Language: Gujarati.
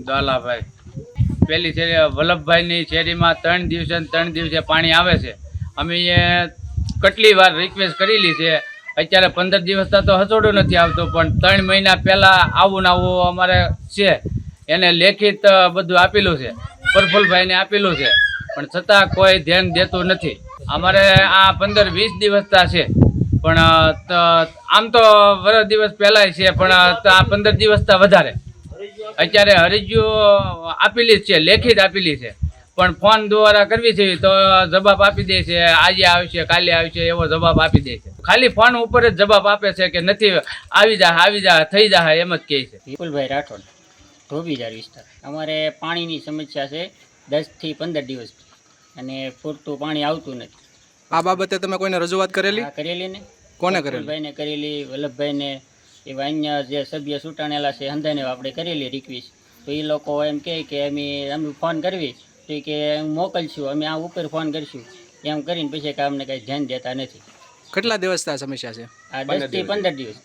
દલાભાઈ પેલી શેરી વલ્લભભાઈની શેરીમાં 3 દિવસે ને 3 દિવસે પાણી આવે છે. અમે કેટલી વાર રિક્વેસ્ટ કરેલી છે. અત્યારે 15 દિવસથી તો હસોડું નથી આવતું, પણ 3 મહિના પહેલાં આવું ને આવું અમારે છે. એને લેખિત બધું આપેલું છે, પ્રફુલભાઈને આપેલું છે, પણ છતાં કોઈ ધ્યાન દેતું નથી. અમારે આ 15-20 દિવસતા છે, પણ આમ તો વર્ષ દિવસ પહેલાંય છે, પણ આ 15 દિવસતા વધારે. અત્યારે અરજીઓ આપેલી જ છે, લેખિત આપેલી છે, પણ ફોન દ્વારા કરવી છે તો જવાબ આપી દે છે, આજે આવશે કાલે આવશે એવો જવાબ આપી દે છે. ખાલી ફોન ઉપર જ જવાબ આપે છે કે નથી, આવી જા થઈ જાય એમ જ કહે છે. વિપુલભાઈ રાઠોડ, ધોબીજાર વિસ્તાર. અમારે પાણીની સમસ્યા છે 10 થી 15 દિવસ, અને પૂરતું પાણી આવતું નથી. આ બાબતે તમે કોઈને રજૂઆત કરેલી? કરેલી ને. કોને કરેલી? ભાઈને કરેલી, વલ્લભભાઈને, એવા અન્ય જે સભ્ય ચૂંટાણેલા છે હંધાને આપણે કરેલી રિક્વેસ્ટ. તો એ લોકો એમ કહે કે અમે ફોન કરવી, તો કે મોકલશું, અમે આ ઉપર ફોન કરીશું, એમ કરીને પછી કે અમને કંઈ ધ્યાન દેતા નથી. કેટલા દિવસથી આ સમસ્યા છે? આ 10 થી 15 દિવસ.